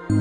Hello,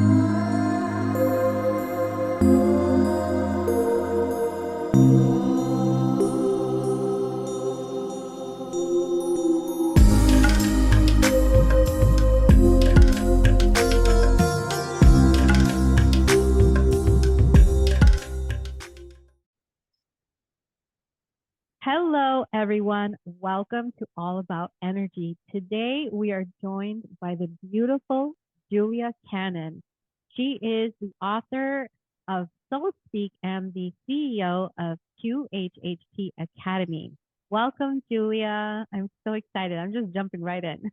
everyone. Welcome to All About Energy. Today, we are joined by the beautiful Julia Cannon. She is the author of Soul Speak and the CEO of QHHT Academy. Welcome, Julia. I'm so excited. I'm just jumping right in.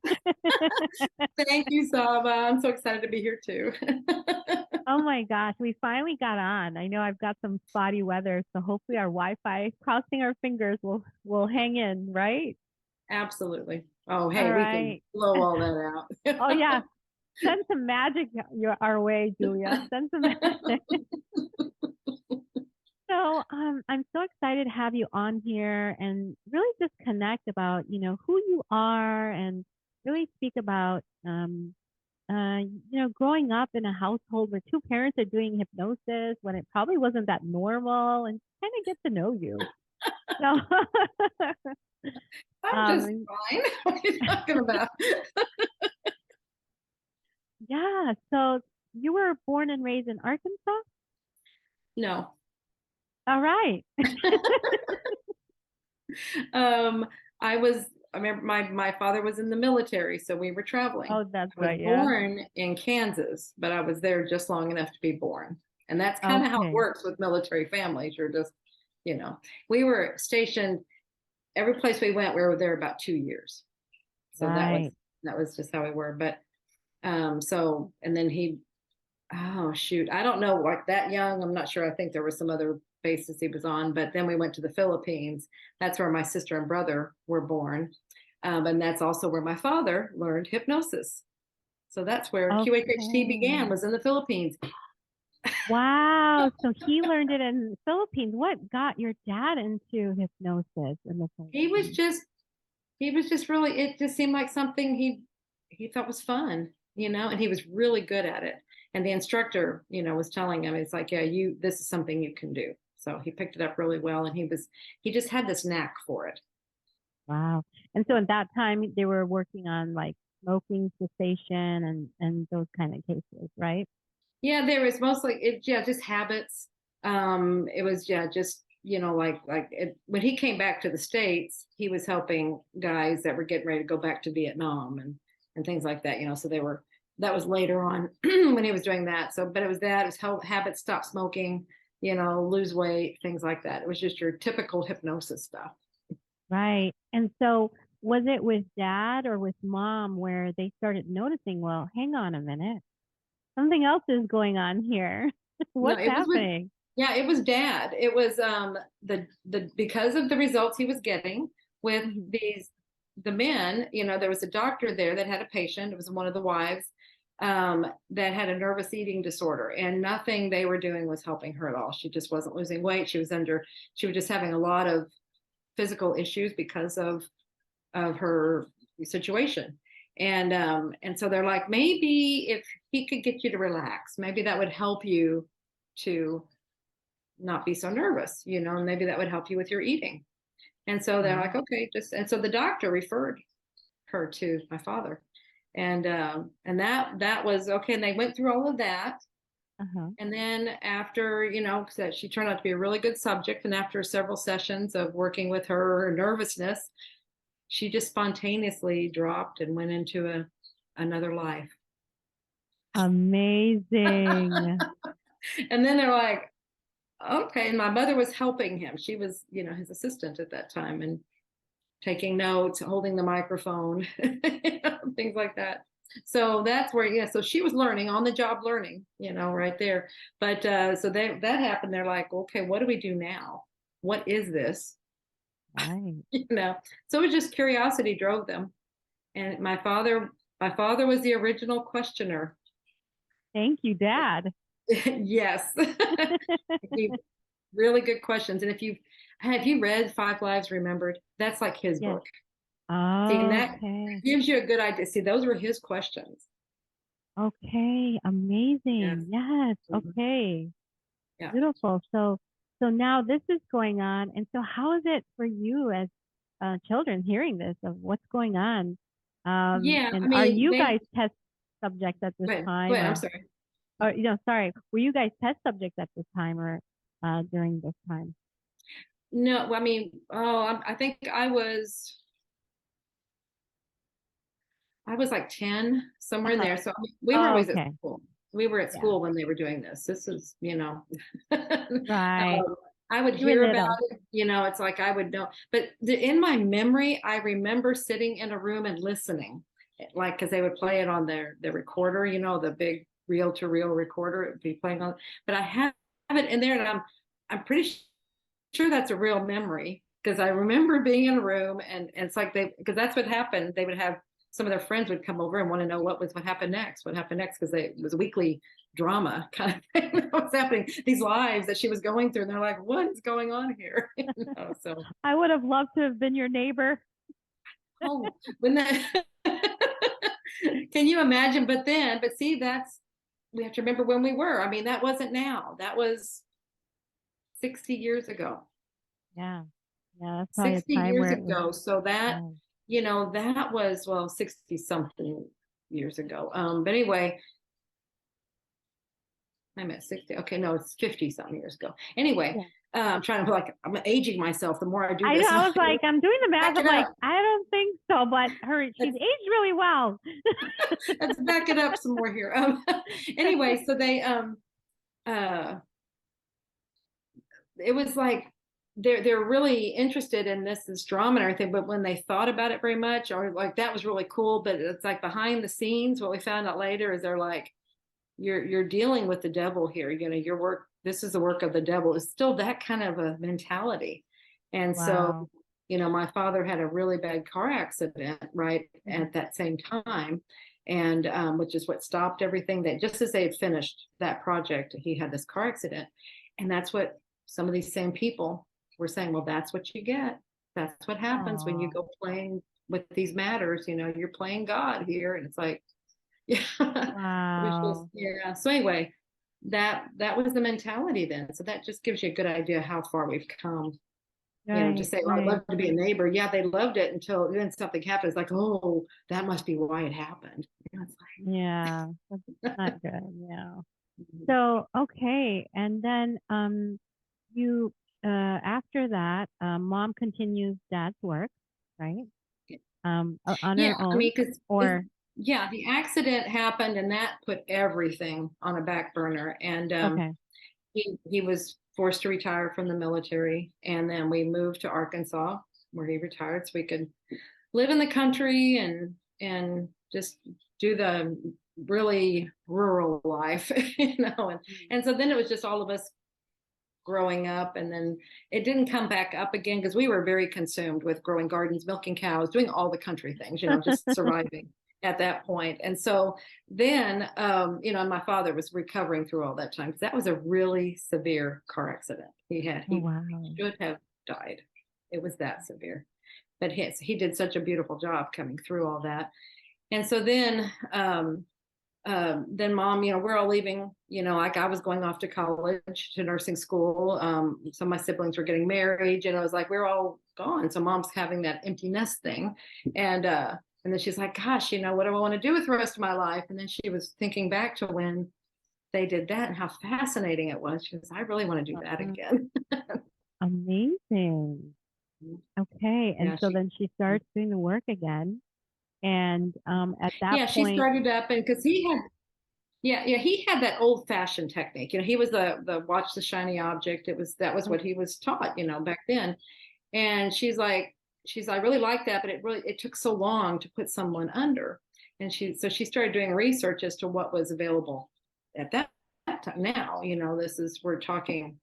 Thank you, Sabah. I'm so excited to be here too. Oh my gosh, we finally got on. I know I've got some spotty weather, so hopefully our Wi-Fi, crossing our fingers, will hang in, right? Absolutely. Oh, hey, All we can right. blow all that Oh out. yeah, send some magic our way, Julia. Send some magic. So I'm so excited to have you on here and really just connect about, who you are and really speak about, growing up in a household where two parents are doing hypnosis when it probably wasn't that normal and kind of get to know you. So, I'm just um, fine. What are you talking about? yeah. So you were born and raised in Arkansas? No. All right. Um, I remember my father was in the military, so we were traveling. Oh, that's I was right. Yeah. born in Kansas, but I was there just long enough to be born. And that's kind of how it Okay. works with military families. You're just, you know, we were stationed every place we went, we were there about 2 years. So Right. that was just how we were. But so and then oh shoot, I don't know, like that young, I'm not sure. I think there were some other bases he was on, but then we went to the Philippines. That's where my sister and brother were born. And that's also where my father learned hypnosis. So that's where QHHT began, Okay. was in the Philippines. Wow. So he learned it in the Philippines. What got your dad into hypnosis in the He was Philippines? just he was just really, it just seemed like something he thought was fun, and he was really good at it. And the instructor, was telling him, it's like, yeah, this is something you can do. So he picked it up really well, and he just had this knack for it. Wow. And so at that time they were working on like smoking cessation and those kind of cases, right? Yeah, there was mostly it, yeah, just habits. It was, yeah, just, when he came back to the States, he was helping guys that were getting ready to go back to Vietnam and things like that, so that was later on when he was doing that. So, but it was that, it was how habits, stop smoking, lose weight, things like that. It was just your typical hypnosis stuff. Right. And so was it with dad or with mom where they started noticing, well, hang on a minute, something else is going on here. No, What's it was with happening? yeah, it was dad. It was the because of the results he was getting with Mhm. the men, there was a doctor there that had a patient. It was one of the wives that had a nervous eating disorder, and nothing they were doing was helping her at all. She just wasn't losing weight. She was just having a lot of physical issues because of her situation. And so they're like, maybe if he could get you to relax, maybe that would help you to not be so nervous, and maybe that would help you with your eating. And so they're like, Wow. okay, and so the doctor referred her to my father. And that was okay. And they went through all of that. Uh-huh. And then after, that she turned out to be a really good subject. And after several sessions of working with her nervousness, she just spontaneously dropped and went into another life. Amazing. And then they're like, okay. And my mother was helping him. She was, his assistant at that time and taking notes, holding the microphone, things like that. So that's where, yeah, so she was learning, on the job learning, right there. But so that happened. They're like, okay, what do we do now? What is this? Right. You know, so it was just curiosity drove them. And my father was the original questioner. Thank you, Dad. Yes. He really good questions. And if you have you read Five Lives Remembered, that's like his Yes. book. See, and that Okay. gives you a good idea. See, those were his questions. Okay, Yes. amazing. Yes. Mhm. Okay. Yeah. Beautiful. So now this is going on, and so how is it for you as children hearing this of what's going on? Yeah. I And are mean, you guys test subjects at this go time, ahead. I'm sorry. or sorry, were you guys test subjects at this time or during this time? No, I mean, I think I was like 10, somewhere in Uh-huh. there. So we were Oh, always at okay. school. We were at Yeah. school when they were doing this. This is, Right. I would You were hear about little. it, it's like I would know. But in my memory, I remember sitting in a room and listening, like, because they would play it on their recorder, the big reel to reel recorder. It would be playing on, but I have it in there, and I'm pretty sure that's a real memory because I remember being in a room and it's like because that's what happened. They would have some of their friends would come over and want to know what happened next, because it was a weekly drama kind of thing. What's happening? These lives that she was going through, and they're like, "What is going on here?" So, I would have loved to have been your neighbor. oh, when that, can you imagine? But see, we have to remember when we were. I mean, that wasn't now. That was 60 years ago. Yeah. Yeah, that's probably a 60 time years where it was. ago. So Yeah. that was, well, 60 something years ago. But anyway, I'm at 60. Okay, no, it's 50 something years ago. Anyway, Yeah. I'm trying to, like, I'm aging myself the more I do I know. this. I was like, I'm doing the math. Back I'm it like, up. I don't think so, but she's Let's, aged really well. let's back it up some more here. Anyway, so uh, it was like they're really interested in this drama and everything, but when they thought about it very much, or like that was really cool, but it's like behind the scenes, what we found out later is they're like, you're dealing with the devil here. Your work, this is the work of the devil. It's still that kind of a mentality. And so, Wow. my father had a really bad car accident right Mhm. at that same time, and which is what stopped everything. That just as they had finished that project, he had this car accident, and that's what some of these same people were saying. Well, that's what you get. That's what happens when you Oh, go playing with these matters. You're playing God here, and it's like, yeah, it was just, wow. yeah. So anyway, that was the mentality then. So that just gives you a good idea how far we've come. To Right, say, "Oh, I'd right. love to be a neighbor." Yeah, they loved it until then something happened. It's like, "Oh, that must be why it happened." It's Yeah, that's like, not good. Yeah. So, okay. And then you after that, mom continues dad's work, right? On yeah. her I own mean, because or yeah, the accident happened, and that put everything on a back burner. And okay. he was forced to retire from the military, and then we moved to Arkansas, where he retired, so we could live in the country and just do the really rural life, Mm. and so then it was just all of us growing up, and then it didn't come back up again because we were very consumed with growing gardens, milking cows, doing all the country things, just surviving at that point. And so then, my father was recovering through all that time because that was a really severe car accident Oh he wow. should have died. It was that severe, but he did such a beautiful job coming through all that. And so then mom, we're all leaving, like I was going off to college, to nursing school. Some of my siblings were getting married, it was like we're all gone. So mom's having that empty nest thing. And then she's like, gosh, what do I want to do with the rest of my life? And then she was thinking back to when they did that and how fascinating it was. She goes, I really want to do that Uh, again. Amazing. Okay. And Yeah, so then she starts doing the work again. And at that she point, started up, and because he had that old fashioned technique. He was the watch the shiny object. That was oh, what he was taught, back then. And I really like that, but it took so long to put someone under. And she started doing research as to what was available at that time. Now, we're talking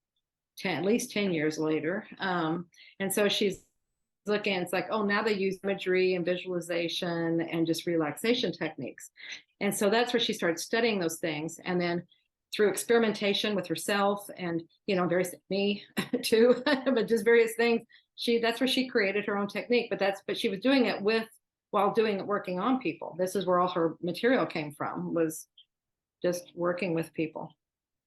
at least 10 years later. And so she's looking, it's like, oh, now they use imagery and visualization and just relaxation techniques. And so that's where she started studying those things. And then through experimentation with herself and, various, me too, but just various things, that's where she created her own technique. But she was doing it with while working on people. This is where all her material came from, was just working with people.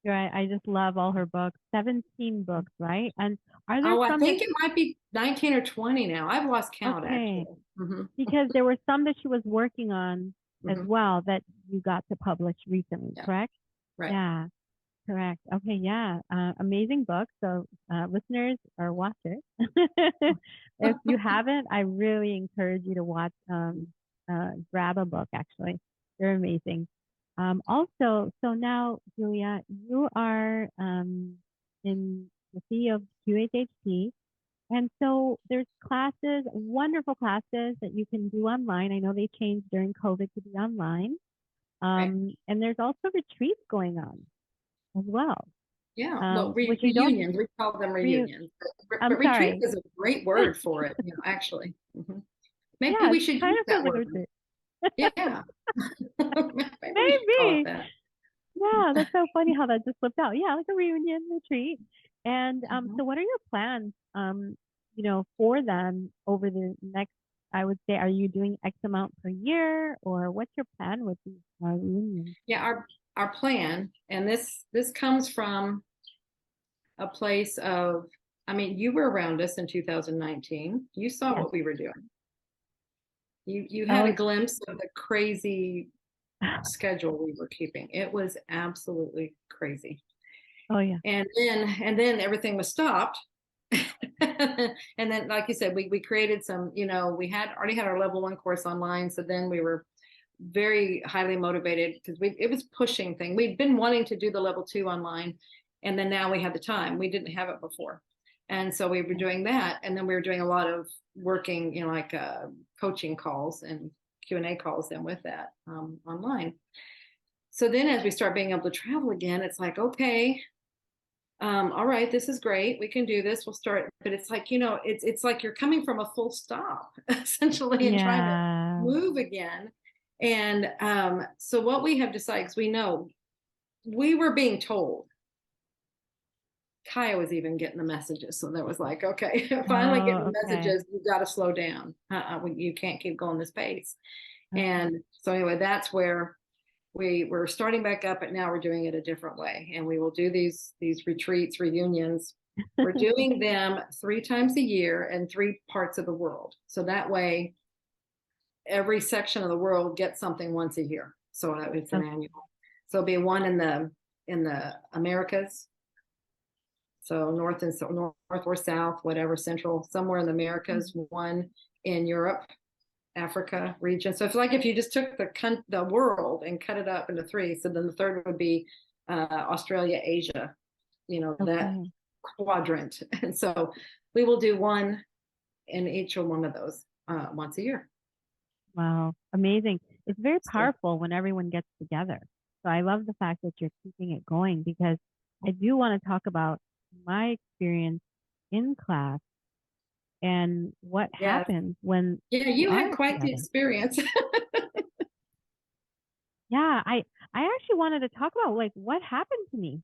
Right. I just love all her books. 17 books, right? And are there Oh, I some that think it might be 19 or 20 now. I've lost count, okay. actually. Mm-hmm. Because there were some that she was working on as Mm-hmm. well that you got to publish recently, Yeah, correct? right. Yeah, correct. Okay, yeah. Amazing book. So listeners or watchers, if you haven't, I really encourage you to watch grab a book actually. They're amazing. Also, so now, Julia, you are in the CEO of QHHT. And so there's classes, wonderful classes that you can do online. I know they changed during COVID to be online. Right. And there's also retreats going on as well, Yeah, no, which you don't, reunions. We call them re, reunions, I'm but retreat sorry. is a great word for it, actually. Maybe Yeah, we it should kind use of feels that like a word. retreat. Yeah. Maybe we should call it Maybe. that. Yeah, that's so funny how that just slipped out. Yeah, like a reunion retreat. And Mhm. so what are your plans, for them over the next, I would say, are you doing X amount per year or what's your plan with these reunions? Yeah, our plan, and this comes from a place of, I mean, you were around us in 2019. You saw Yes. what we were doing. You had a Oh, glimpse of the crazy schedule we were keeping. It was absolutely crazy. oh yeah. And then everything was stopped. And then, like you said, we created some, we had already had our level 1 course online. So then we were very highly motivated because it was pushing thing. We'd been wanting to do the level 2 online, and then now we had the time. We didn't have it before. And so we were doing that. And then we were doing a lot of working, like coaching calls and Q&A calls then with that online. So then as we start being able to travel again, it's like, okay, all right, this is great. We can do this. We'll start. But it's like, it's like you're coming from a full stop essentially and trying to Yeah. move again. And so what we have decided, because we know we were being told, Kaya was even getting the messages. So that was like, okay, finally getting Oh, the okay. messages, you got to slow down. You can't keep going this pace. Okay. And so anyway, that's where we're starting back up, but now we're doing it a different way. And we will do these retreats, reunions. We're doing them 3 times a year in 3 parts of the world. So that way, every section of the world gets something once a year. So it's an Okay. annual. So it'll be one in the Americas. So north and north or south, whatever, central, somewhere in the Americas, one in Europe, Africa region. So it's like if you just took the world and cut it up into 3. So then the third would be Australia, Asia, that Okay. quadrant. And so we will do one in each one of those once a year. Wow. Amazing. It's very So, powerful when everyone gets together. So I love the fact that you're keeping it going because I do want to talk about my experience in class and what yeah, happens when yeah, you you had are quite the together. experience. Yeah, I actually wanted to talk about like what happened to me.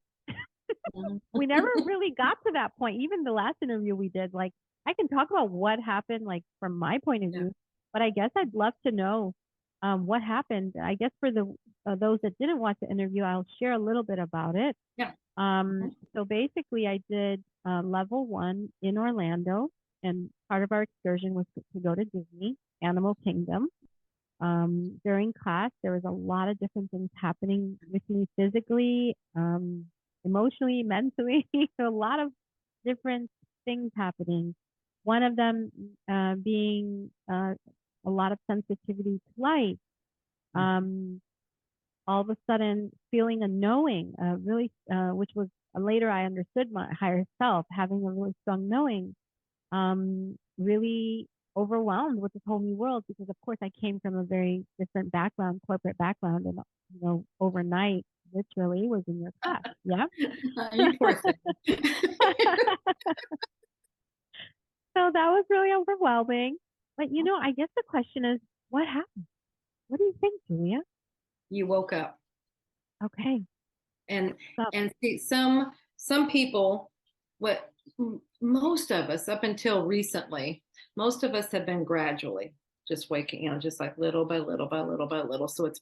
We never really got to that point. Even the last interview we did, like I can talk about what happened, like from my point of Yeah. view, but I guess I'd love to know what happened. I guess for the those that didn't watch the interview, I'll share a little bit about it. Yeah. So basically, I did level 1 in Orlando, and part of our excursion was to go to Disney, Animal Kingdom. During class, there was a lot of different things happening with me physically, emotionally, mentally, a lot of different things happening. One of them being a lot of sensitivity to light. Um, all of a sudden, feeling a knowing, really, which was later I understood my higher self, having a really strong knowing, really overwhelmed with this whole new world because of course I came from a very different background, corporate background, and overnight literally was in your class. Yeah. You poor thing. So that was really overwhelming. But I guess the question is, what happened? What do you think, Julia? You woke up. Okay. and Stop. and see some people, what most of us up until recently, most of us have been gradually. just waking, just like little by little by little by little. So it's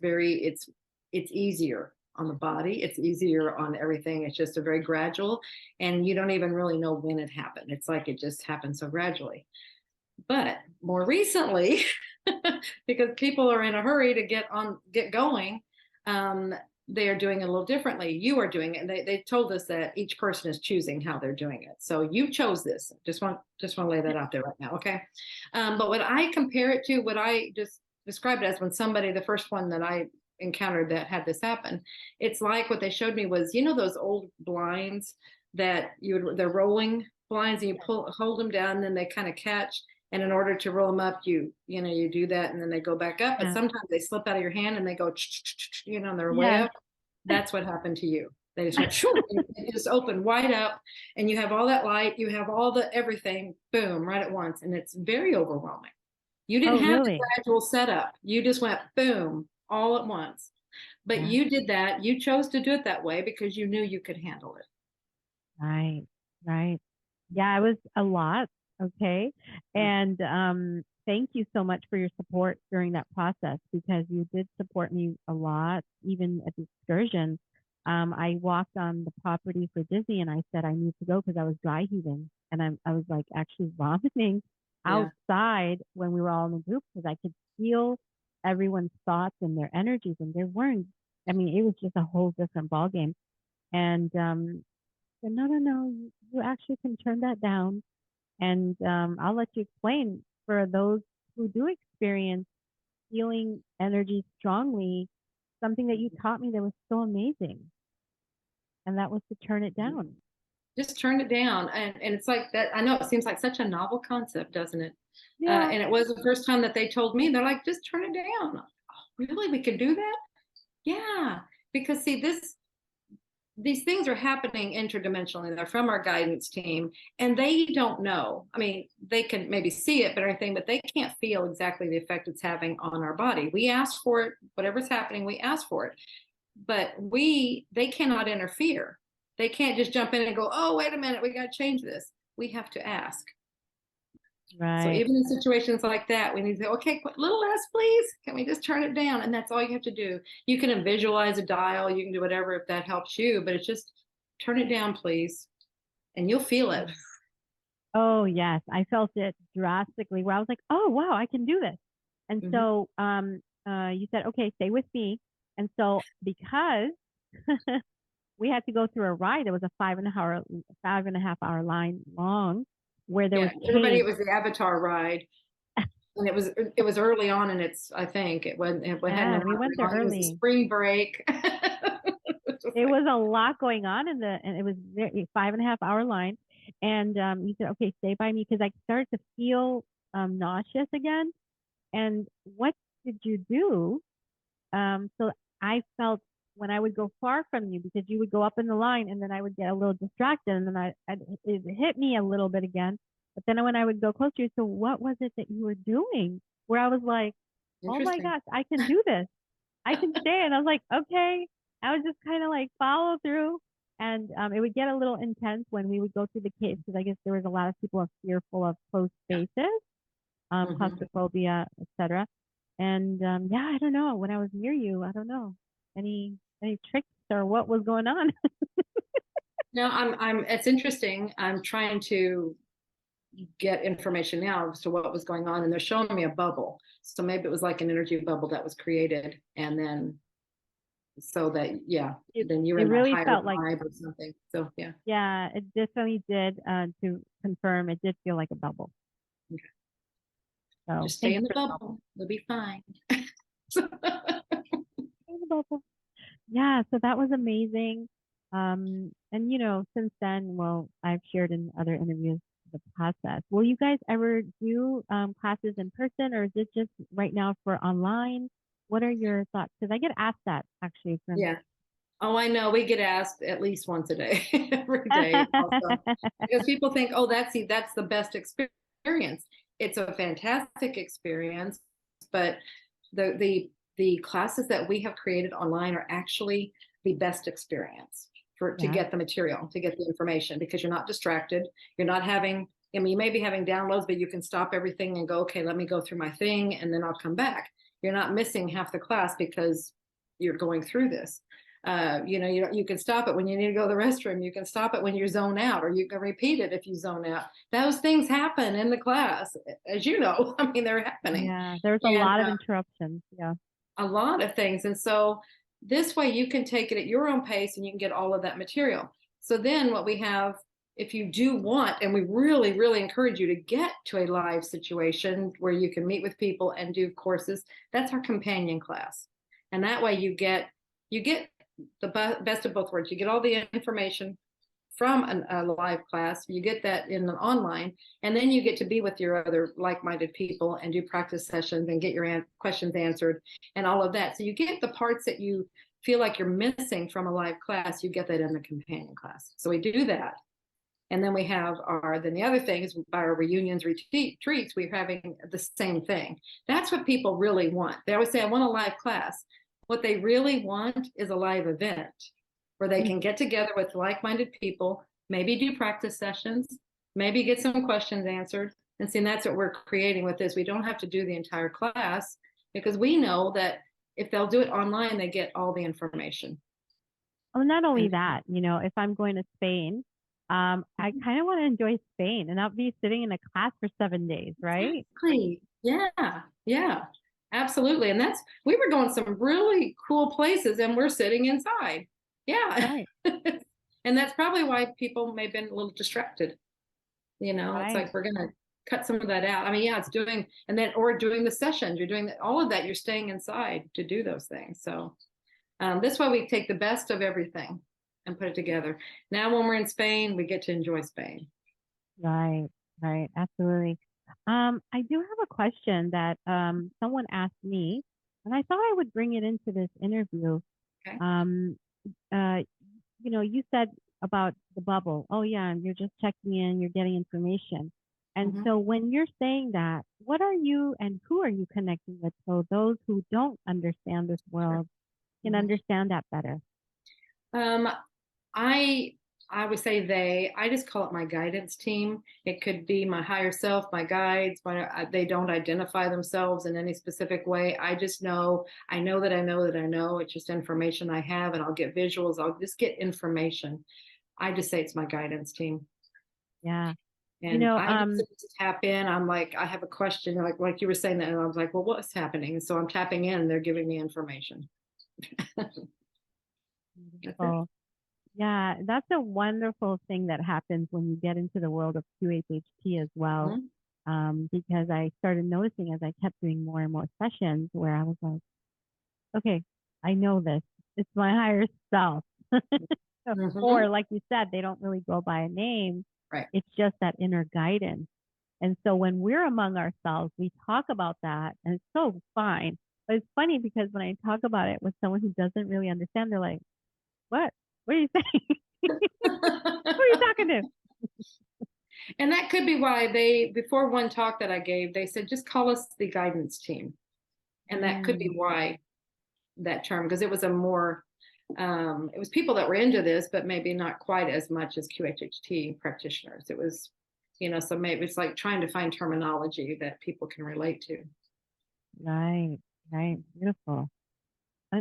easier on the body. It's easier on everything. It's just a very gradual, and you don't even really know when it happened. It's like it just happened so gradually. But more recently, because people are in a hurry to get going, they are doing it a little differently. You are doing it. And they told us that each person is choosing how they're doing it. So you chose this. Just want to lay that out there right now. Okay. But when I compare it to what I just described as when somebody, the first one that I encountered that had this happen, it's like what they showed me was, those old blinds that they're rolling blinds, and you hold them down, and then they kind of catch. And in order to roll them up, you do that, and then they go back up. But sometimes they slip out of your hand and they go, and they're way up. That's what happened to you. They just went, it just opened wide up, and you have all that light, you have all the everything, boom, right at once. And it's very overwhelming. You didn't have the gradual setup. You just went boom, all at once. But you did that. You chose to do it that way because you knew you could handle it. Right, right. Yeah, it was a lot. Okay. And thank you so much for your support during that process, because you did support me a lot, even at the excursion. I walked on the property for Disney, and I said I need to go because I was dry heaving, and I was like actually vomiting outside when we were all in a group, because I could feel everyone's thoughts and their energies, and there weren't. I mean, it was just a whole different ball game. And said, no, you actually can turn that down. And I'll let you explain for those who do experience feeling energy strongly, something that you taught me that was so amazing. And that was to turn it down. Just turn it down. And it's like that. I know it seems like such a novel concept, doesn't it? Yeah. And it was the first time that they told me, they're like, just turn it down. Oh, really? We can do that? Yeah. Because see, these things are happening interdimensionally. They're from our guidance team, and they don't know. I mean, they can maybe see it, but everything, but they can't feel exactly the effect it's having on our body. We ask for it, whatever's happening, we ask for it, but they cannot interfere. They can't just jump in and go, oh, wait a minute, we got to change this. We have to ask. Right. So even in situations like that, we need to say, okay, a little less, please. Can we just turn it down? And that's all you have to do. You can visualize a dial. You can do whatever if that helps you, but it's just turn it down, please. And you'll feel it. Oh, yes. I felt it drastically where I was like, oh, wow, I can do this. And so you said, okay, stay with me. And so because we had to go through a ride, it was a 5.5 hour line long, where there was everybody, it was the Avatar ride. And it was early on, and I think it wasn't. We went there early. It was spring break. It was a lot going on and it was 5.5 hour line. And you said, okay, stay by me, because I started to feel nauseous again. And what did you do? So I felt when I would go far from you, because you would go up in the line, and then I would get a little distracted, and then it hit me a little bit again. But then when I would go closer, so what was it that you were doing? Where I was like, oh my gosh, I can do this. I can stay. And I was like, okay. I would just kind of like follow through. And it would get a little intense when we would go through the caves, because I guess there was a lot of people who are fearful of closed spaces, claustrophobia, etc. And I don't know. When I was near you, I don't know any tricks or what was going on. No, it's interesting. I'm trying to get information now as to what was going on, and they're showing me a bubble. So maybe it was like an energy bubble that was created, and then so that then you were in really a higher felt vibe or something. So yeah, it definitely did. To confirm, it did feel like a bubble. Okay. So just stay in the bubble. You'll be fine. Stay in the bubble. Yeah, so that was amazing. And since then, well, I've shared in other interviews the process. Will you guys ever do classes in person, or is it just right now for online? What are your thoughts? Because I get asked that actually. Oh, I know. We get asked at least once a day, every day, also. Because people think, oh, that's the best experience. It's a fantastic experience, but the classes that we have created online are actually the best experience to get the material, to get the information, because you're not distracted. You're not having I mean, you may be having downloads, but you can stop everything and go, okay, let me go through my thing and then I'll come back. You're not missing half the class because you're going through this. You can stop it when you need to go to the restroom. You can stop it when you zone out, or you can repeat it if you zone out. Those things happen in the class, as you know. I mean, they're happening. Yeah, there's a And lot of interruptions. Yeah. a lot of things. And so this way you can take it at your own pace and you can get all of that material. So then what we have, if you do want, and we really, really encourage you to get to a live situation where you can meet with people and do courses, that's our companion class. And that way you get the best of both worlds. You get all the information from a live class, you get that in an online, and then you get to be with your other like-minded people and do practice sessions and get your questions answered and all of that. So you get the parts that you feel like you're missing from a live class, you get that in the companion class. So we do that. And then we have then the other thing is by our reunions retreats, we're having the same thing. That's what people really want. They always say, I want a live class. What they really want is a live event where they can get together with like-minded people, maybe do practice sessions, maybe get some questions answered. And see, that's what we're creating with this. We don't have to do the entire class because we know that if they'll do it online, they get all the information. Well, not only that, if I'm going to Spain, I kind of want to enjoy Spain and not be sitting in a class for 7 days, right? Exactly. Yeah, absolutely. And we were going some really cool places and we're sitting inside. Yeah. Right. And that's probably why people may have been a little distracted. Right. It's like we're going to cut some of that out. I mean, yeah, it's doing, and then, or doing the sessions, you're doing all of that, you're staying inside to do those things. So this way we take the best of everything and put it together. Now, when we're in Spain, we get to enjoy Spain. Right. Absolutely. I do have a question that someone asked me, and I thought I would bring it into this interview. Okay. Uh, you said about the bubble. Oh yeah, you're just checking in, you're getting information. And so when you're saying that, what are you and who are you connecting with so those who don't understand this world can understand that better? I would say I just call it my guidance team. It could be my higher self, my guides, they don't identify themselves in any specific way. I just know, I know that I know that I know. It's just information I have, and I'll get visuals. I'll just get information. I just say it's my guidance team. Yeah. And I just tap in. I'm like, I have a question, like you were saying that, and I was like, well, what's happening? And so I'm tapping in. They're giving me information. Oh, yeah, that's a wonderful thing that happens when you get into the world of QHHT as well. Because I started noticing as I kept doing more and more sessions where I was like, okay, I know this. It's my higher self. Or like you said, they don't really go by a name. Right. It's just that inner guidance. And so when we're among ourselves, we talk about that and it's so fine. But it's funny because when I talk about it with someone who doesn't really understand, they're like, what? What are you saying? Who are you talking to? And that could be why before one talk that I gave, they said, just call us the guidance team. And that could be why that term, because it was it was people that were into this, but maybe not quite as much as QHHT practitioners. It was, so maybe it's like trying to find terminology that people can relate to. Right. Beautiful.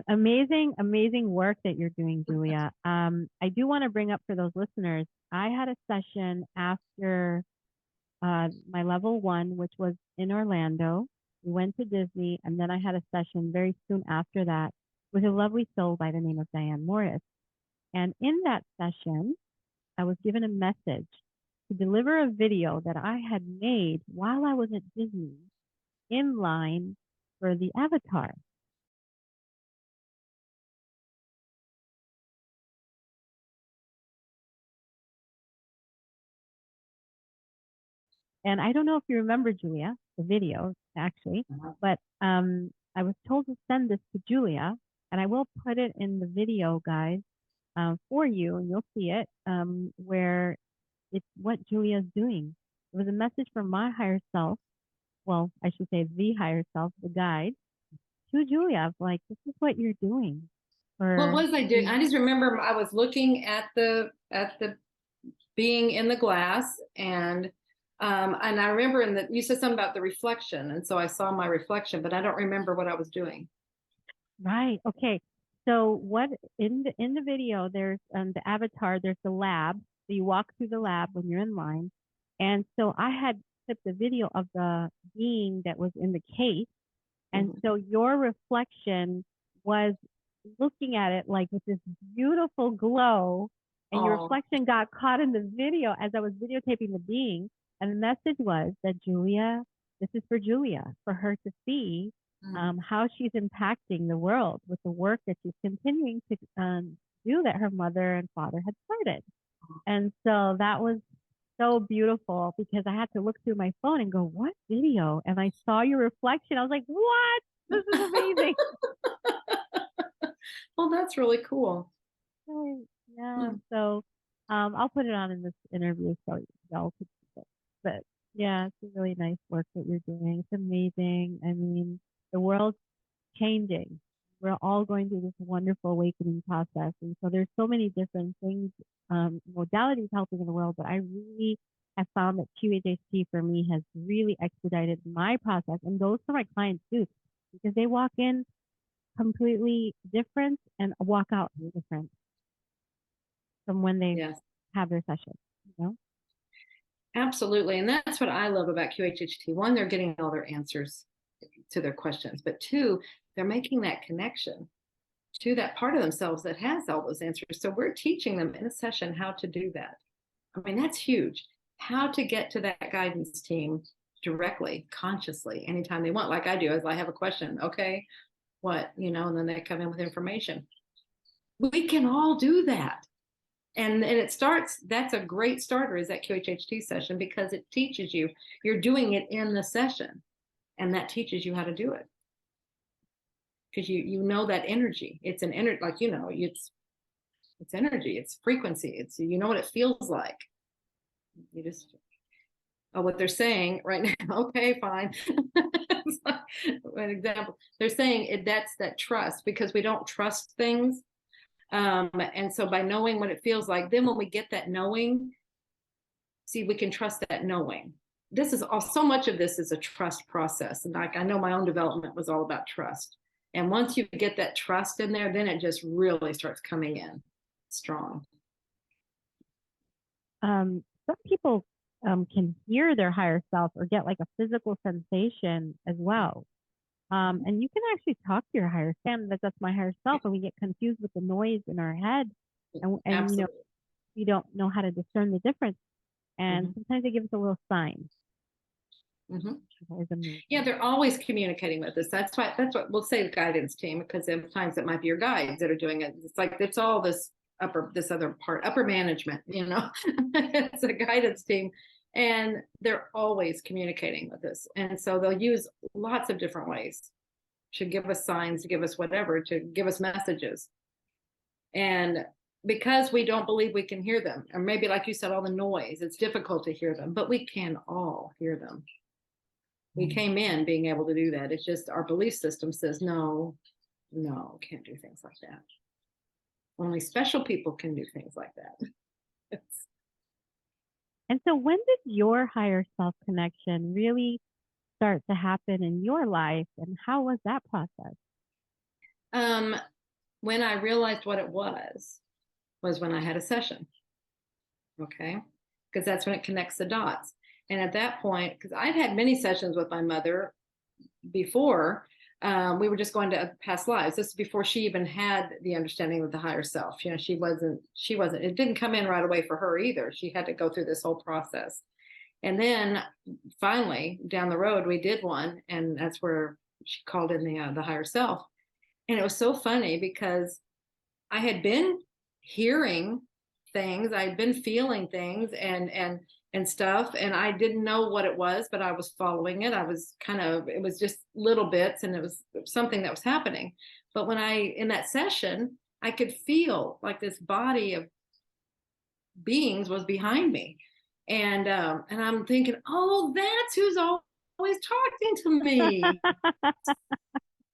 Amazing work that you're doing, Julia. I do want to bring up for those listeners, I had a session after my level 1, which was in Orlando. We went to Disney, and then I had a session very soon after that with a lovely soul by the name of Diane Morris. And in that session, I was given a message to deliver a video that I had made while I was at Disney in line for the Avatar. And I don't know if you remember, Julia, the video actually, but I was told to send this to Julia, and I will put it in the video, guys, for you, and you'll see it, where it's what Julia's doing. It was a message from my higher self. Well, I should say the higher self, the guide, to Julia of like, this is what you're doing. What was I doing? I just remember I was looking at the being in the glass, and And I remember you said something about the reflection. And so I saw my reflection, but I don't remember what I was doing. Right. Okay. So what in the video, there's the avatar, there's the lab. So you walk through the lab when you're in line. And so I had clipped the video of the being that was in the case. And Mhm. so your reflection was looking at it like with this beautiful glow, and your Oh, reflection got caught in the video as I was videotaping the being. And the message was that Julia, this is for Julia, for her to see mm. how she's impacting the world with the work that she's continuing to do that her mother and father had started. And so that was so beautiful because I had to look through my phone and go, what video? And I saw your reflection. I was like, what? This is amazing. Well, that's really cool. Right. Yeah. Hmm. So I'll put it on in this interview so y'all could see it. But yeah, it's a really nice work that you're doing. It's amazing. I mean, the world's changing. We're all going through this wonderful awakening process. And so there's so many different things, modalities helping in the world, but I really have found that QHHT for me has really expedited my process and those for my clients too, because they walk in completely different and walk out different from when they Yes, have their session, you know? absolutely. And that's what I love about QHHT. One, they're getting all their answers to their questions, but two, they're making that connection to that part of themselves that has all those answers. So we're teaching them in a session how to do that. I mean, that's huge. How to get to that guidance team directly, consciously, anytime they want, like I do, as I have a question. Okay, what, and then they come in with information. We can all do that. And it starts, that's a great starter, is that QHHT session, because it teaches you, you're doing it in the session, and that teaches you how to do it. Because you know that energy. It's an energy, like, it's energy, it's frequency, it's, what it feels like. You just, what they're saying right now. Okay, fine. Like an example, they're saying that's that trust, because we don't trust things. And so by knowing what it feels like, then when we get that knowing, see, we can trust that knowing. This is all, so much of this is a trust process. And like, I know my own development was all about trust. And once you get that trust in there, then it just really starts coming in strong. Some people can hear their higher self or get like a physical sensation as well. And you can actually talk to your higher self. That's my higher self, and we get confused with the noise in our head, and Absolutely. we don't know how to discern the difference. And Mm-hmm. sometimes they give us a little sign. Mm-hmm. That is amazing. Yeah, they're always communicating with us. That's what we'll say, the guidance team, because sometimes it might be your guides that are doing it. It's like it's all this other part, upper management, it's a guidance team. And they're always communicating with us. And so they'll use lots of different ways to give us signs, to give us whatever, to give us messages. And because we don't believe we can hear them, or maybe like you said, all the noise, it's difficult to hear them, but we can all hear them. We came in being able to do that. It's just our belief system says, no, can't do things like that. Only special people can do things like that. And so, when did your higher self connection really start to happen in your life, and how was that process? um, when I realized what it was when I had a session. Okay. Because that's when it connects the dots. And at that point, because I'd had many sessions with my mother before, we were just going to past lives. This is before she even had the understanding of the higher self. She wasn't, it didn't come in right away for her either. She had to go through this whole process. And then finally down the road, we did one, and that's where she called in the higher self. And it was so funny because I had been hearing things, I'd been feeling things and stuff, and I didn't know what it was, but I was following it. It was just little bits, and it was something that was happening. But in that session, I could feel like this body of beings was behind me. And I'm thinking, oh, that's who's always talking to me.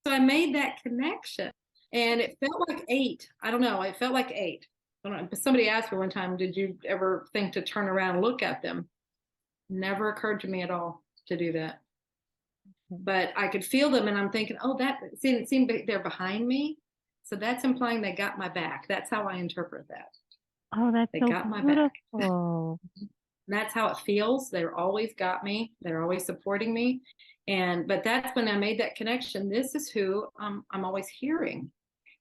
So I made that connection, and it felt like 8. I don't know. It felt like 8. I don't know. Somebody asked me one time, did you ever think to turn around and look at them? Never occurred to me at all to do that. But I could feel them, and I'm thinking, oh, that seemed they're behind me. So that's implying they got my back. That's how I interpret that. Oh, that's They so got my back. beautiful. And that's how it feels. They're always got me. They're always supporting me. But that's when I made that connection. This is who I'm always hearing.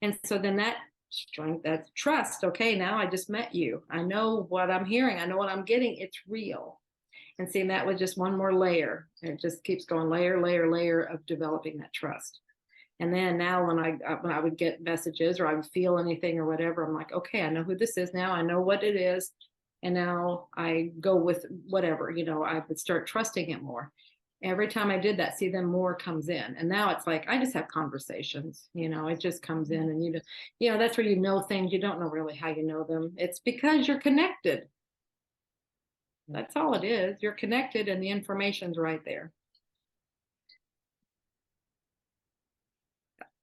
And so then that strength, that trust. Okay, now I just met you. I know what I'm hearing. I know what I'm getting. It's real. And seeing that was just one more layer. It just keeps going layer, layer, layer of developing that trust. And then now when I would get messages or I would feel anything or whatever, I'm like, okay, I know who this is now. I know what it is. And now I go with whatever, I would start trusting it more. Every time I did that, see, then more comes in. And now it's like, I just have conversations, it just comes in, and that's where you know things. You don't know really how you know them. It's because you're connected. That's all it is. You're connected and the information's right there.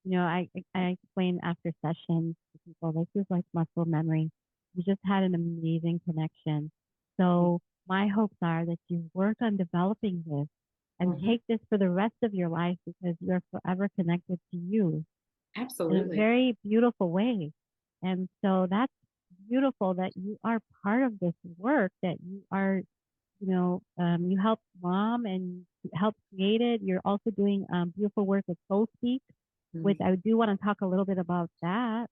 I explain after sessions to people, this is like muscle memory. You just had an amazing connection. So my hopes are that you work on developing this and take this for the rest of your life, because you're forever connected to you in a Absolutely. very beautiful way. And so that's beautiful that you are part of this work, that you are, you helped mom and help create it. You're also doing beautiful work with Soul Speak, which I do want to talk a little bit about that.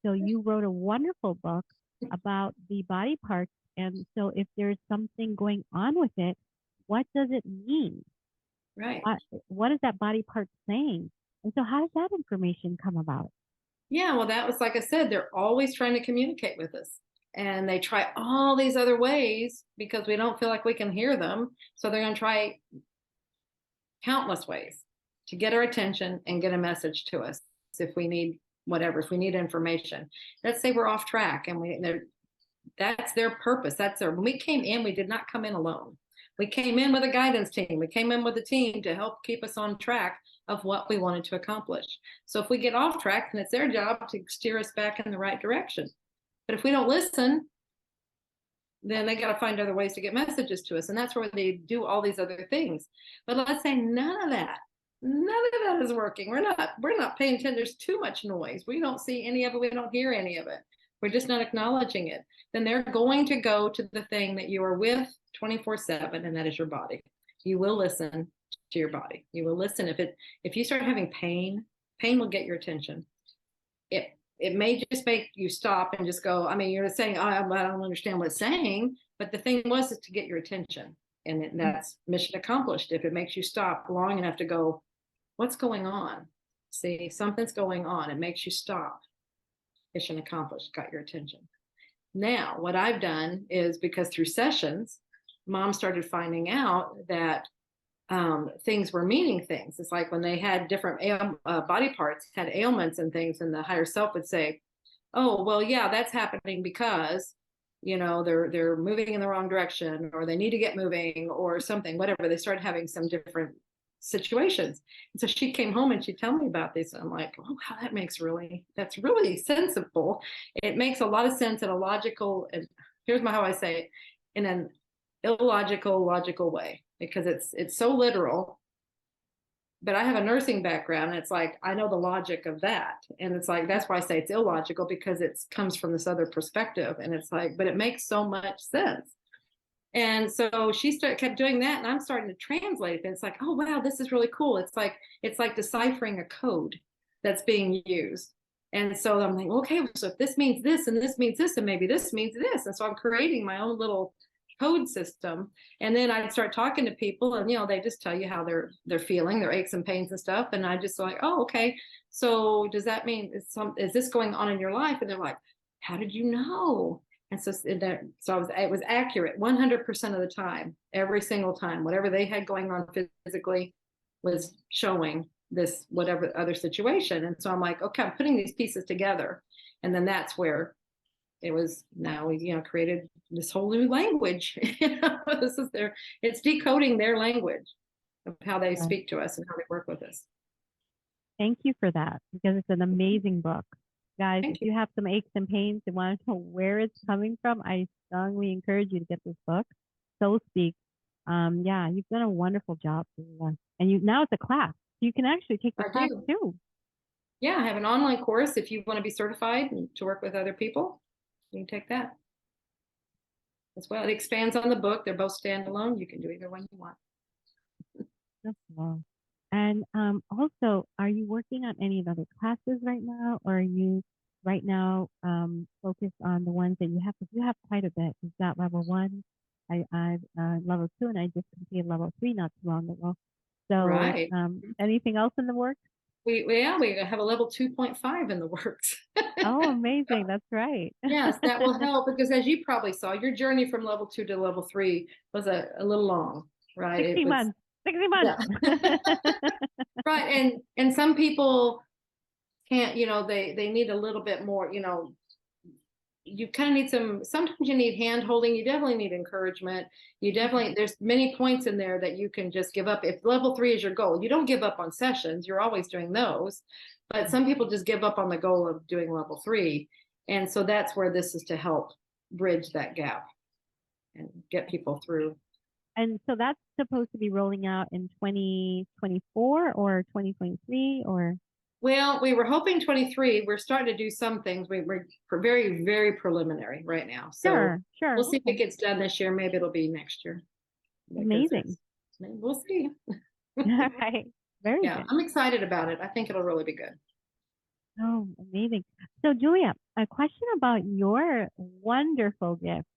So you wrote a wonderful book about the body parts. And so if there's something going on with it, what does it mean? Right. What is that body part saying? And so how does that information come about? Yeah, well, that was like I said, they're always trying to communicate with us. And they try all these other ways because we don't feel like we can hear them. So they're going to try countless ways to get our attention and get a message to us if we need whatever, if we need information. Let's say we're off track and that's their purpose. When we came in, we did not come in alone. We came in with a guidance team. We came in with a team to help keep us on track of what we wanted to accomplish. So if we get off track, then it's their job to steer us back in the right direction. But if we don't listen, then they got to find other ways to get messages to us. And that's where they do all these other things. But let's say none of that is working. We're not paying attention. There's too much noise. We don't see any of it. We don't hear any of it. We're just not acknowledging it. Then they're going to go to the thing that you are with 24/7, and that is your body. You will listen to your body. You will listen. If you start having pain will get your attention. It may just make you stop and just go, you're saying, oh, I don't understand what it's saying, but the thing was is to get your attention. And that's mission accomplished. If it makes you stop long enough to go, what's going on? See, something's going on. It makes you stop. Mission accomplished, got your attention. Now, what I've done is, because through sessions, mom started finding out that things were meaning things. It's like when they had different body parts, had ailments and things, and the higher self would say, oh, well, yeah, that's happening because, they're moving in the wrong direction, or they need to get moving, or something, whatever. They started having some different situations. And so she came home and she'd tell me about this. And I'm like, oh, wow, that's really sensible. It makes a lot of sense in a logical, and here's how I say it, in an illogical, logical way, because it's so literal. But I have a nursing background, and it's like, I know the logic of that. And it's like, that's why I say it's illogical, because it comes from this other perspective. And it's like, but it makes so much sense. And so she kept doing that, and I'm starting to translate it. And it's like, oh, wow, this is really cool. It's like deciphering a code that's being used. And so I'm like, okay, so if this means this, and this means this, and maybe this means this. And so I'm creating my own little code system. And then I'd start talking to people, and they just tell you how they're feeling, their aches and pains and stuff. And I just like, oh, okay. So does that mean is this going on in your life? And they're like, how did you know? And so it was accurate 100% of the time, every single time. Whatever they had going on physically was showing this whatever other situation. And so I'm like, okay, I'm putting these pieces together. And then that's where it was. Now we created this whole new language. It's decoding their language of how they speak to us and how they work with us. Thank you for that, because it's an amazing book. Guys, if you have some aches and pains and want to know where it's coming from, I strongly encourage you to get this book. so speak. Yeah, you've done a wonderful job, Julia. And you now it's a class. You can actually take the I class do. too. Yeah, I have an online course. If you want to be certified and to work with other people, you can take that as well. It expands on the book. They're both standalone. You can do either one you want. That's wow. And also, are you working on any of the other classes right now, or are you right now focused on the ones that you have? Because you have quite a bit. You've got level one, I level two, and I just completed level three not too long ago. So, Right. anything else in the works? We have a level 2.5 in the works. Oh, amazing! That's right. Yes, that will help because as you probably saw, your journey from level 2 to level 3 was a little long, right? It 60 was, months. 60 months. yeah. Right. And some people can't, they need a little bit more, you kind of need sometimes you need hand holding. You definitely need encouragement. There's many points in there that you can just give up. If level 3 is your goal, you don't give up on sessions. You're always doing those. But some people just give up on the goal of doing level 3. And so that's where this is to help bridge that gap and get people through. And so that's supposed to be rolling out in 2024 or 2023 or? Well, we were hoping 23. We're starting to do some things. We're very, very preliminary right now. So Sure, sure. we'll see if Okay. it gets done this year. Maybe it'll be next year. Amazing. We'll see. All right. Very Yeah, good. I'm excited about it. I think it'll really be good. Oh, amazing. So, Julia, a question about your wonderful gift.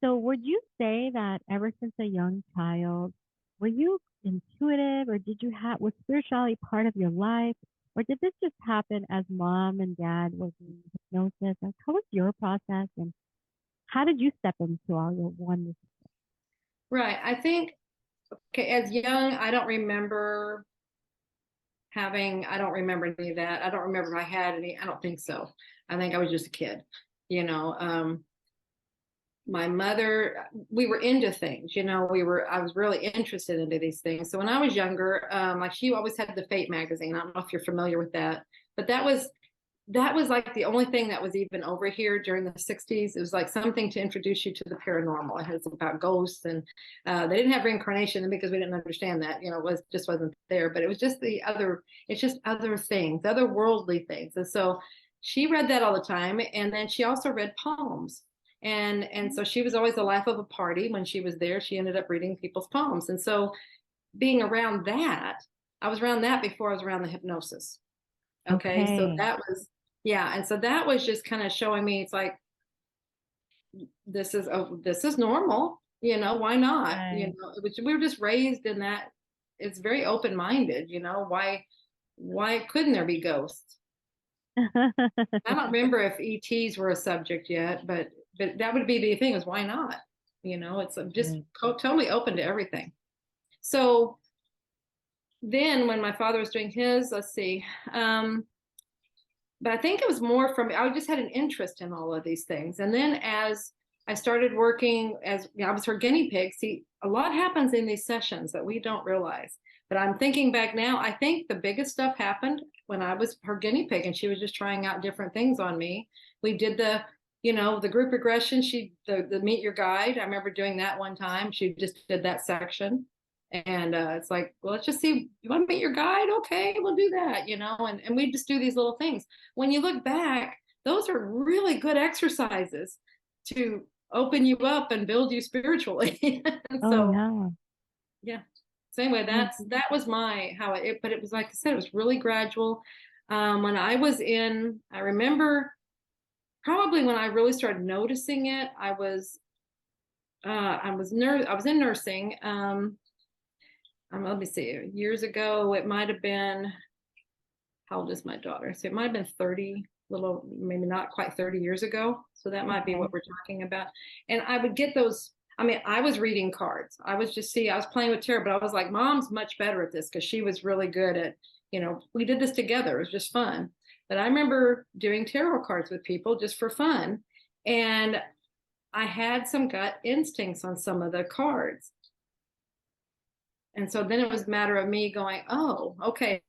So would you say that ever since a young child, were you intuitive or did you have, was spirituality part of your life? Or did this just happen as mom and dad were doing hypnosis? Like, how was your process and how did you step into all your wonderful? Right. I think, okay, as young, I don't remember any of that. I don't remember if I had any. I don't think so. I think I was just a kid. You know, my mother, we were into things, I was really interested into these things. So when I was younger, like she always had the Fate magazine. I don't know if you're familiar with that, but that was like the only thing that was even over here during the 60s. It was like something to introduce you to the paranormal. It was about ghosts and they didn't have reincarnation because we didn't understand that, it was just wasn't there, but it was just it's just other things, other worldly things. And so she read that all the time. And then she also read palms. And so she was always the life of a party. When she was there, she ended up reading people's palms. And so being around that, I was around that before I was around the hypnosis. Okay. So Okay. yeah. And so that was just kind of showing me, it's like, this is normal, why not? Right. We were just raised in that. It's very open-minded, why couldn't there be ghosts? I don't remember if ETs were a subject yet, but that would be the thing, is why not? It's just totally open to everything. So then when my father was doing his, let's see, but I think it was more from, I just had an interest in all of these things. And then as I started working I was her guinea pig. See, a lot happens in these sessions that we don't realize. But I'm thinking back now, I think the biggest stuff happened when I was her guinea pig and she was just trying out different things on me. We did the group regression. The meet your guide. I remember doing that one time. She just did that section. And it's like, well, let's just see, you want to meet your guide? Okay, we'll do that, and we just do these little things. When you look back, those are really good exercises to open you up and build you spiritually. Oh, So, yeah. yeah. So anyway, Oh, that was but it was, like I said, it was really gradual. When I remember probably when I really started noticing it, I was in nursing. Let me see, years ago, it might have been, how old is my daughter? So it might have been 30, little, maybe not quite 30 years ago. So that might be okay. what we're talking about. And I would get those. I mean, I was reading cards. I was playing with tarot, but I was like, Mom's much better at this because she was really good at, we did this together. It was just fun. But I remember doing tarot cards with people just for fun. And I had some gut instincts on some of the cards. And so then it was a matter of me going, oh, okay.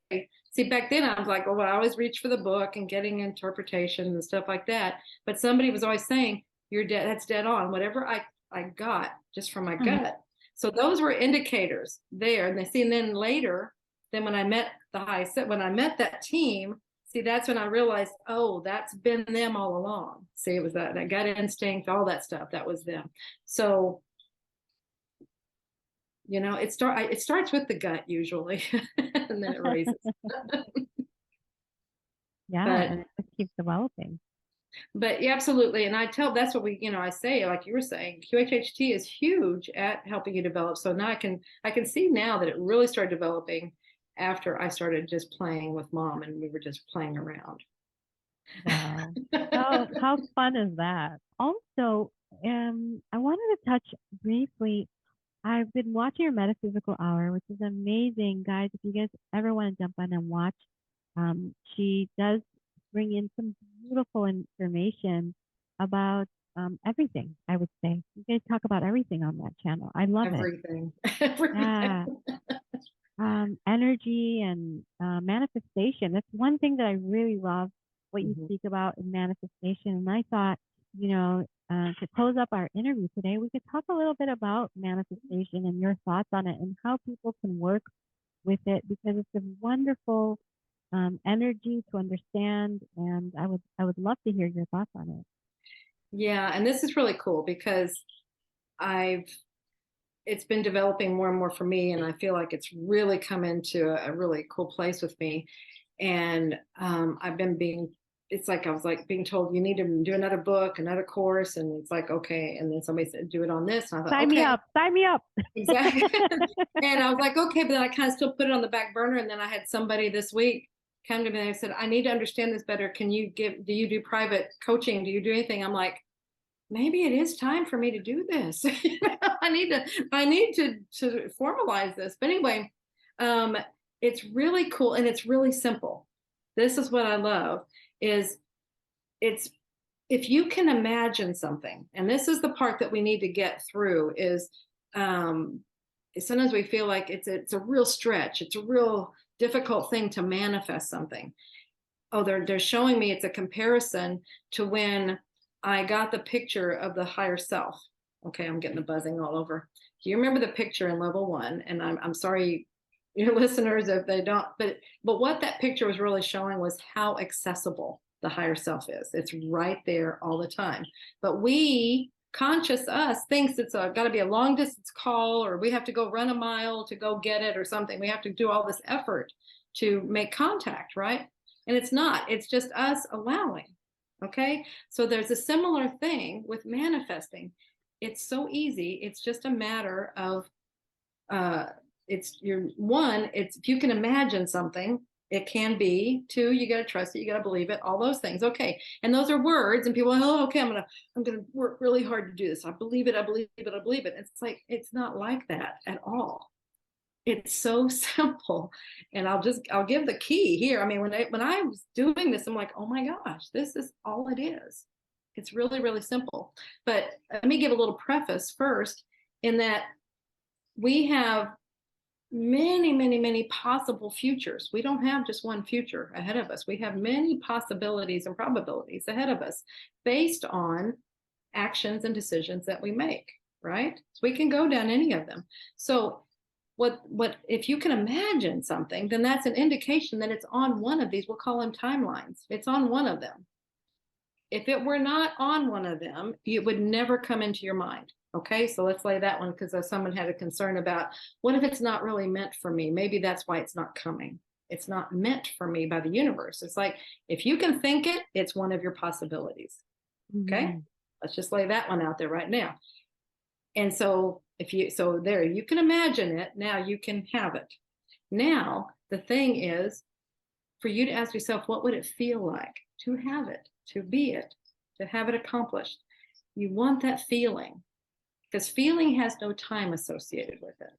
See, back then I was like, well, I always reach for the book and getting interpretation and stuff like that. But somebody was always saying, you're dead. That's dead on. Whatever I got just from my Mhm. gut. So those were indicators there. And they see, and then later, then when I met when I met that team, see, that's when I realized, oh, that's been them all along. See, it was that gut instinct, all that stuff. That was them. So, it starts with the gut usually, and then it raises. Yeah, But and it just keeps developing. yeah, absolutely. And that's what I say, like you were saying, QHHT is huge at helping you develop. So now I can see now that it really started developing after I started just playing with mom and we were just playing around. Wow. How fun is that? Also, I wanted to touch briefly. I've been watching your Metaphysical Hour, which is amazing, guys. If you guys ever want to jump on and watch, she does bring in some beautiful information about everything, I would say. You guys talk about everything on that channel. I love it. Everything. Everything. Yeah. Energy and manifestation. That's one thing that I really love what you Mhm. speak about in manifestation. And I thought, to close up our interview today, we could talk a little bit about manifestation and your thoughts on it and how people can work with it because it's a wonderful energy to understand. And I would love to hear your thoughts on it. Yeah, and this is really cool because I've it's been developing more and more for me, and I feel like it's really come into a really cool place with me. And I've been it's like I was like being told you need to do another book, another course, and it's like okay. And then somebody said do it on this, and I thought Sign me okay, up. Sign me up. exactly. And I was like okay, but then I kind of still put it on the back burner. And then I had somebody this week come to me and they said I need to understand this better. Do you do private coaching? Do you do anything? I'm like maybe it is time for me to do this. I need to formalize this. But anyway, um, it's really cool and it's really simple. This is what I love is it's if you can imagine something, and this is the part that we need to get through is um, sometimes we feel like it's a real stretch. It's a real difficult thing to manifest something. Oh, they're showing me it's a comparison to when I got the picture of the higher self. Okay, I'm getting the buzzing all over. Do you remember the picture in level one? And I'm sorry, your listeners, if they don't, but what that picture was really showing was how accessible the higher self is. It's right there all the time. But conscious us, thinks it's got to be a long distance call, or we have to go run a mile to go get it or something. We have to do all this effort to make contact, right? And it's not, it's just us allowing. Okay. So there's a similar thing with manifesting. It's so easy. It's just a matter of, it's if you can imagine something, it can be. Two, you got to trust it. You got to believe it. All those things. Okay. And those are words and people, oh, okay, I'm going to work really hard to do this. I believe it. I believe it. I believe it. It's like, it's not like that at all. It's so simple. And I'll give the key here. I mean, when I was doing this, I'm like, oh my gosh, this is all it is. It's really, really simple. But let me give a little preface first in that we have many, many, many possible futures. We don't have just one future ahead of us. We have many possibilities and probabilities ahead of us based on actions and decisions that we make, right? So we can go down any of them. So what if you can imagine something, then that's an indication that it's on one of these. We'll call them timelines. It's on one of them. If it were not on one of them, it would never come into your mind. Okay, so let's lay that one because someone had a concern about what if it's not really meant for me? Maybe that's why it's not coming. It's not meant for me by the universe. It's like if you can think it, it's one of your possibilities. Okay, Mhm. let's just lay that one out there right now. And so there, you can imagine it. Now you can have it. Now the thing is for you to ask yourself, what would it feel like to have it, to be it, to have it accomplished? You want that feeling because feeling has no time associated with it.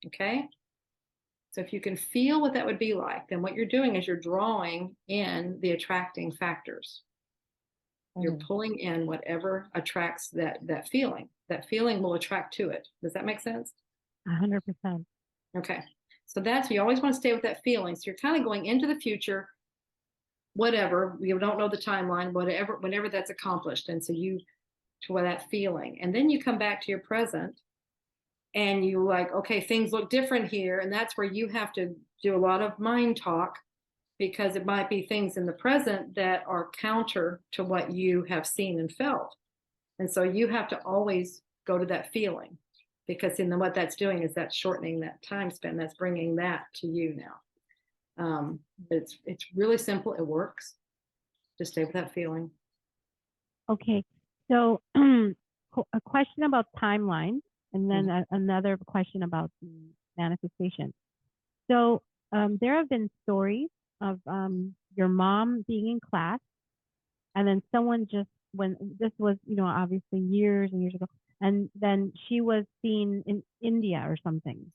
Okay. So if you can feel what that would be like, then what you're doing is you're drawing in the attracting factors. You're pulling in whatever attracts that feeling. That feeling will attract to it. Does that make sense? 100%. Okay. So you always want to stay with that feeling. So you're kind of going into the future, whatever, you don't know the timeline, whenever that's accomplished. And so you to that feeling. And then you come back to your present and you like, okay, things look different here. And that's where you have to do a lot of mind talk, because it might be things in the present that are counter to what you have seen and felt. And so you have to always go to that feeling, because what that's doing is that's shortening that time span. That's bringing that to you now. It's really simple. It works. Just stay with that feeling. Okay. So a question about timeline, and then another question about the manifestation. So there have been stories of your mom being in class, and then someone just, when this was, obviously years and years ago, and then she was seen in India or something.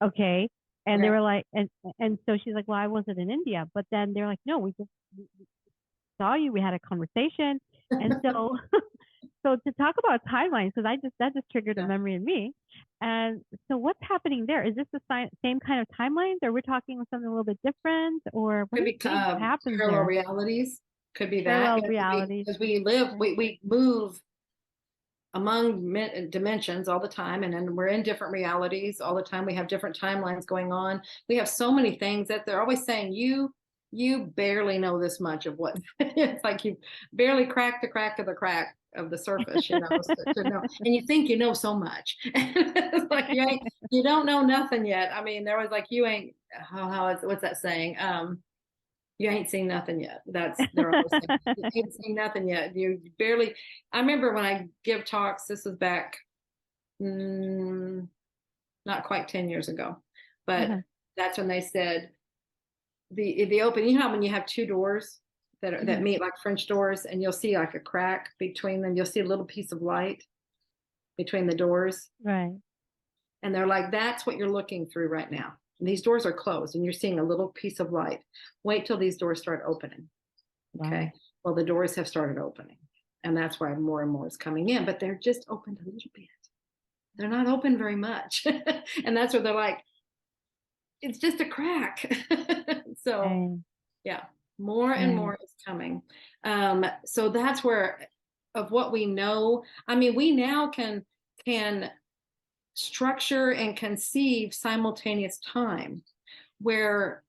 Okay. And they were like, and so she's like, well, I wasn't in India. But then they're like, no, we saw you. We had a conversation. And so, so to talk about timelines, because that just triggered a memory in me. And so what's happening there? Is this the same kind of timelines, or we're talking something a little bit different, or what happens parallel there? realities. Could be Parallel that. realities. Because we move among dimensions all the time, and then we're in different realities all the time. We have different timelines going on. We have so many things that they're always saying, you barely know this much of what it's like. You barely cracked the crack of the surface, to know. And you think you know so much. It's like you don't know nothing yet. I mean, there was like, you ain't what's that saying? You ain't seen nothing yet. They're always saying, you ain't seen nothing yet. You barely. I remember when I give talks, this was back not quite 10 years ago, but that's when they said the open, how when you have two doors that meet like French doors, and you'll see like a crack between them, you'll see a little piece of light between the doors. Right. And they're like, that's what you're looking through right now. And these doors are closed and you're seeing a little piece of light. Wait till these doors start opening. Okay. Wow. Well, the doors have started opening, and that's why more and more is coming in, but they're just opened a little bit. They're not open very much. And that's where they're like, it's just a crack. So yeah, more and more is coming. So that's where, of what we know, I mean, we now can structure and conceive simultaneous time, where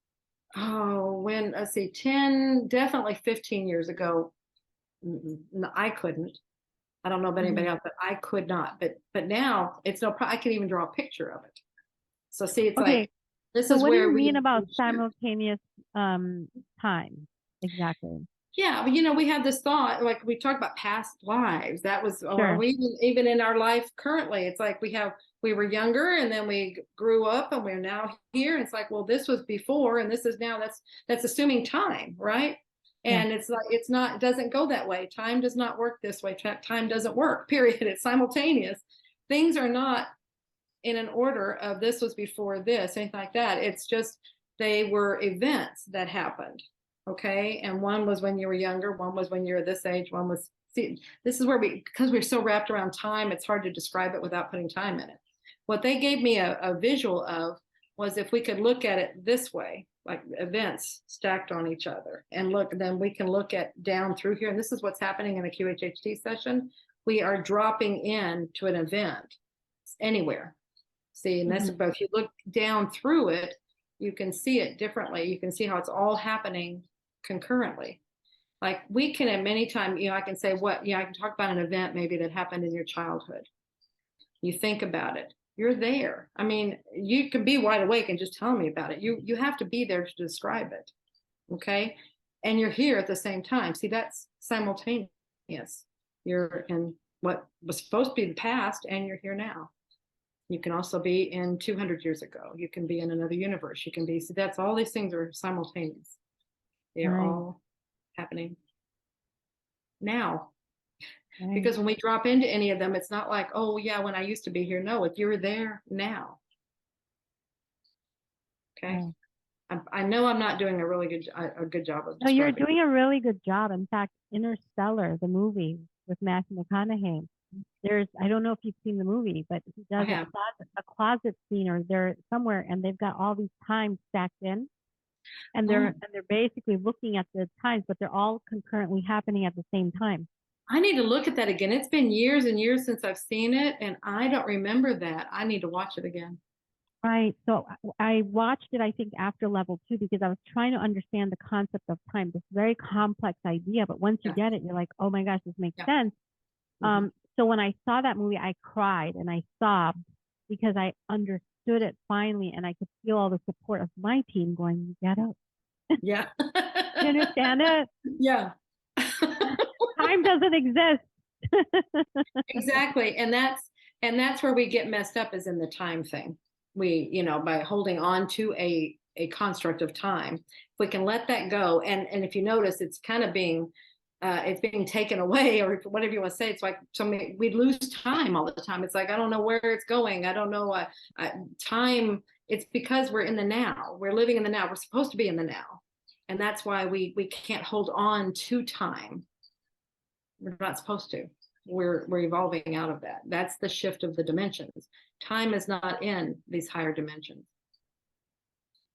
when let's see, 10, definitely 15 years ago, I couldn't. I don't know about anybody else, but I could not. But now it's no problem. I can even draw a picture of it. So see, it's like, this is what where do you mean about simultaneous time exactly? Yeah, we have this thought, like we talked about past lives. That was, or we even in our life currently, it's like we were younger, and then we grew up, and we're now here. And it's like, well, this was before, and this is now. That's assuming time, right? And it's like, it doesn't go that way. Time does not work this way. Time doesn't work, period. It's simultaneous. Things are not in an order of this was before this, anything like that. It's just, they were events that happened. Okay. And one was when you were younger, one was when you were this age, one was, see, this is where because we're so wrapped around time, it's hard to describe it without putting time in it. What they gave me a visual of was, if we could look at it this way, like events stacked on each other, and then we can look at down through here. And this is what's happening in a QHHT session. We are dropping in to an event anywhere. See, and that's, but if you look down through it, you can see it differently. You can see how it's all happening concurrently. Like, we can at many times, I can say I can talk about an event maybe that happened in your childhood. You think about it, you're there. I mean, you can be wide awake and just tell me about it. You have to be there to describe it. Okay. And you're here at the same time. See, that's simultaneous. You're in what was supposed to be the past, and you're here now. You can also be in 200 years ago. You can be in another universe. You can be, so that's, all these things are simultaneous. They're all happening now. Because when we drop into any of them, it's not like, oh yeah, when I used to be here. No, if you're there now. Okay. I know I'm not doing a good job of describing. No, you're doing a really good job. In fact, Interstellar, the movie with Matthew McConaughey, I don't know if you've seen the movie, but he does a closet scene, or they're somewhere, and they've got all these times stacked in, and they're basically looking at the times, but they're all concurrently happening at the same time. I need to look at that again. It's been years and years since I've seen it, and I don't remember that. I need to watch it again. Right. So I watched it, I think, after level 2 because I was trying to understand the concept of time, this very complex idea. But once you Yeah. get it, you're like, oh my gosh, this makes Yeah. sense. Mm-hmm. So when I saw that movie, I cried and I sobbed because I understood it finally, and I could feel all the support of my team going, "You get it? Yeah. You understand it? Yeah. Time doesn't exist." Exactly. And that's where we get messed up, is in the time thing. We, by holding on to a construct of time, if we can let that go, and if you notice, it's kind of being it's being taken away, or whatever you want to say. It's like, we lose time all the time. It's like, I don't know where it's going. I don't know. Time. It's because we're in the now. We're living in the now. We're supposed to be in the now, and that's why we can't hold on to time. We're not supposed to. We're evolving out of that. That's the shift of the dimensions. Time is not in these higher dimensions.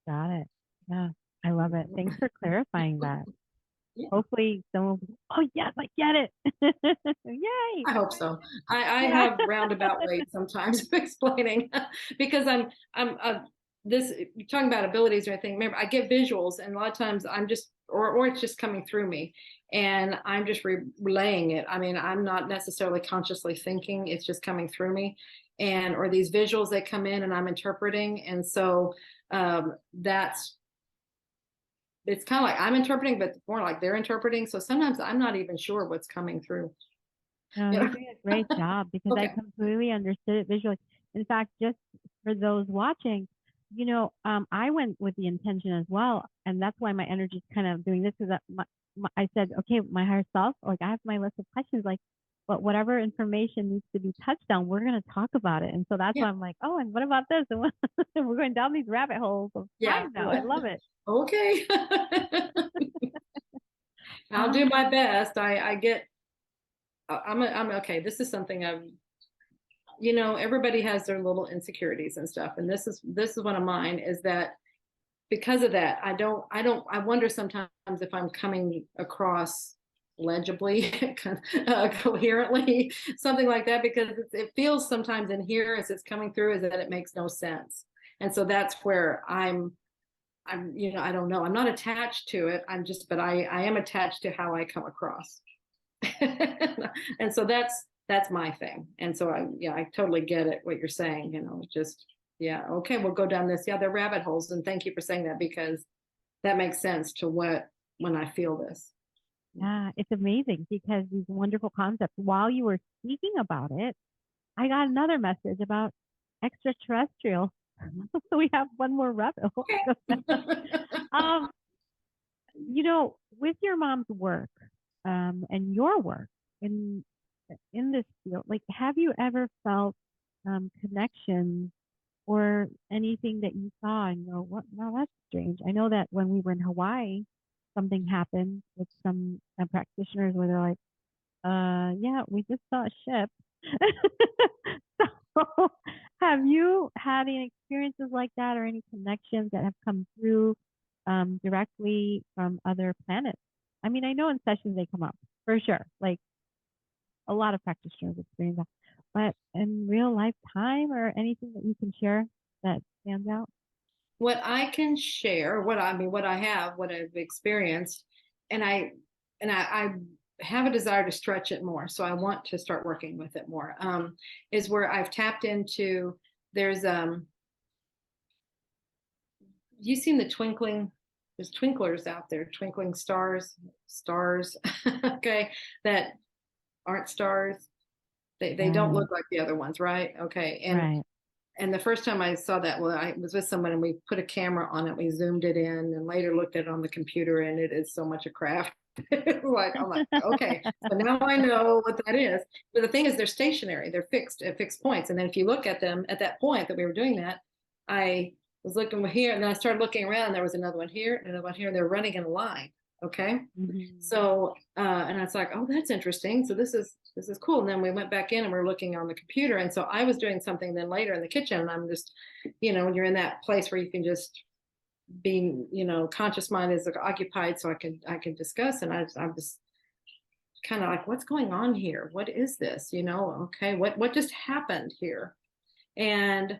Got it. Yeah, I love it. Thanks for clarifying that. Yeah. Hopefully someone will be, oh yes, I get it. Yay. I hope so. I Yeah. have roundabout ways sometimes of explaining, because I'm this, you're talking about abilities or anything. Remember, I get visuals, and a lot of times I'm just, or it's just coming through me, and I'm just relaying it. I mean, I'm not necessarily consciously thinking; it's just coming through me, and or these visuals that come in, and I'm interpreting, and so that's, it's kind of like I'm interpreting, but more like they're interpreting. So sometimes I'm not even sure what's coming through. No, You you're know? doing a great job because I Okay. completely understood it visually. In fact, just for those watching, I went with the intention as well, and that's why my energy is kind of doing this. Because I said, okay, my higher self, like I have my list of questions, like, but whatever information needs to be touched on, we're going to talk about it. And so that's Yeah. why I'm like, oh, and what about this? And we're going down these rabbit holes of Yeah. time now. I love it. Okay. I'll do Um, my best. I get, I'm okay. This is something everybody has their little insecurities and stuff. And this is one of mine, is that because of that, I wonder sometimes if I'm coming across legibly, coherently, something like that, because it feels sometimes in here, as it's coming through, is that it makes no sense. And so that's where I don't know. I'm not attached to it. But I am attached to how I come across. And so that's my thing. And so I totally get it, what you're saying, just, yeah, okay, we'll go down this. Yeah, they're rabbit holes. And thank you for saying that, because that makes sense to when I feel this. yeah, it's amazing because these wonderful concepts, while you were speaking about it, I got another message about extraterrestrial. Mhm. So we have one more rabbit hole. um, with your mom's work, and your work in this field, like, have you ever felt connections or anything that you saw and go, what? Now that's strange. I know that when we were in Hawaii, something happened with some practitioners where they're like, yeah, we just saw a ship. So, have you had any experiences like that or any connections that have come through directly from other planets? I mean, I know in sessions they come up for sure. Like a lot of practitioners experience that. But in real lifetime or anything that you can share that stands out? What I can share, what I've experienced, and I have a desire to stretch it more. So I want to start working with it more. Is where I've tapped into. There's you seen the twinkling? There's twinklers out there, twinkling stars, okay, that aren't stars. They don't Right, look like the other ones, right? Okay, right. and the first time I saw that, well, I was with someone and we put a camera on it. We zoomed it in and later looked at it on the computer, and it is so much a craft. I'm like, okay, so now I know what that is. But the thing is, they're stationary. They're fixed at fixed points. And then if you look at them at that point that we were doing that, I was looking here, and then I started looking around. And there was another one here and another one here. And they're running in a line. Okay. Mhm. So, and I was like, oh, that's interesting. So this is cool. And then we went back in and we're looking on the computer. And so I was doing something then later in the kitchen, and I'm just, you're in that place where you can just be, conscious mind is occupied, so I can discuss. And I was kind of like, what's going on here? What is this? Okay, what just happened here? And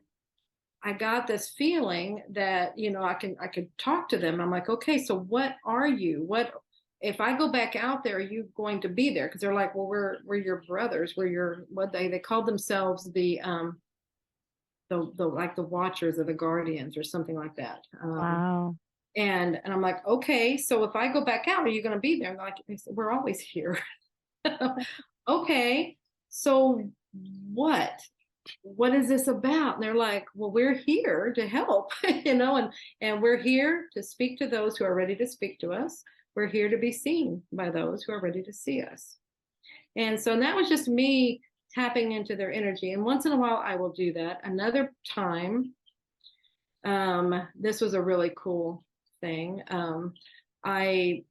I got this feeling that, I could talk to them. I'm like, okay, so what are you? What if I go back out there, are you going to be there? Because they're like, well, we're your brothers. We're your what they called themselves the like the watchers or the guardians or something like that. Wow. And I'm like, okay, so if I go back out, are you going to be there? And they said, we're always here. Okay, so what? What is this about? And they're like, well, we're here to help, and we're here to speak to those who are ready to speak to us. We're here to be seen by those who are ready to see us. And so that was just me tapping into their energy. And once in a while, I will do that. Another time, this was a really cool thing. It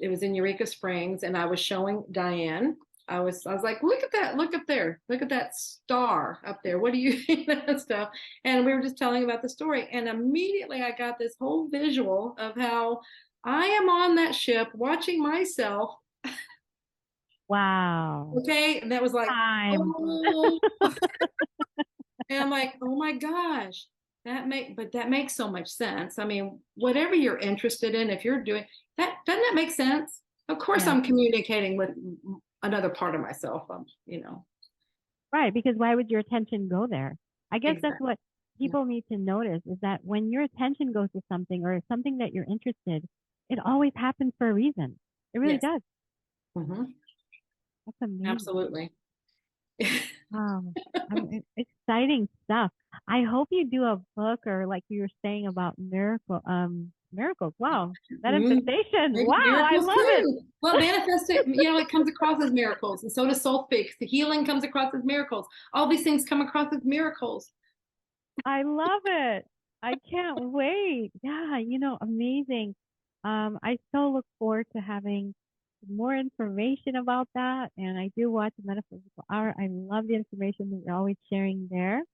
was in Eureka Springs, and I was showing Diane. I was like, look at that, look up there, look at that star up there. What do you that stuff? And we were just telling about the story, and immediately I got this whole visual of how I am on that ship watching myself. Wow. Okay, and that was like, Time. oh, and I'm like, oh my gosh, that makes so much sense. I mean, whatever you're interested in, if you're doing that, doesn't that make sense? Of course, Yeah. I'm communicating with another part of myself. Right. Because why would your attention go there? I guess that's Exactly. what Yeah. people need to notice is that when your attention goes to something or something that you're interested, it always happens for a reason. It really Yes. does. Hmm. That's amazing. Absolutely. Wow. Exciting stuff. I hope you do a book or like you were saying about miracles. Wow. Mm, Manifestation. maybe Wow. I miracles love it. too. Well, manifest it, it comes across as miracles, and so does soul speaks. The healing comes across as miracles. All these things come across as miracles. I love it. I can't wait. Yeah, amazing. I so look forward to having more information about that. And I do watch the Metaphysical Hour. I love the information that you're always sharing there,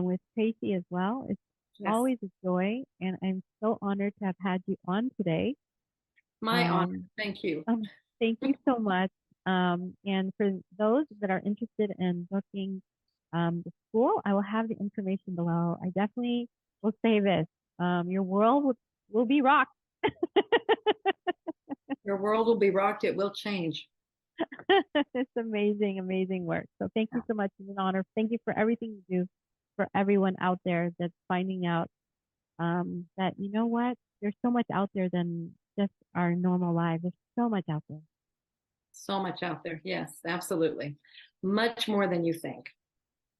with Tracy as well. It's Yes. always a joy, and I'm so honored to have had you on today. My honor. Um, Thank you. thank you so much. And for those that are interested in booking the school, I will have the information below. I definitely will say this. Your world will be rocked. Your world will be rocked. It will change. It's amazing, amazing work. So thank you so much. It's an honor. Thank you for everything you do for everyone out there that's finding out that, you know what? There's so much out there than just our normal lives. There's so much out there. So much out there. Yes, absolutely. Much more than you think.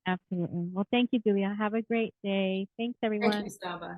Absolutely. Well, thank you, Julia. Have a great day. Thanks, Thank you, everyone. Sabah.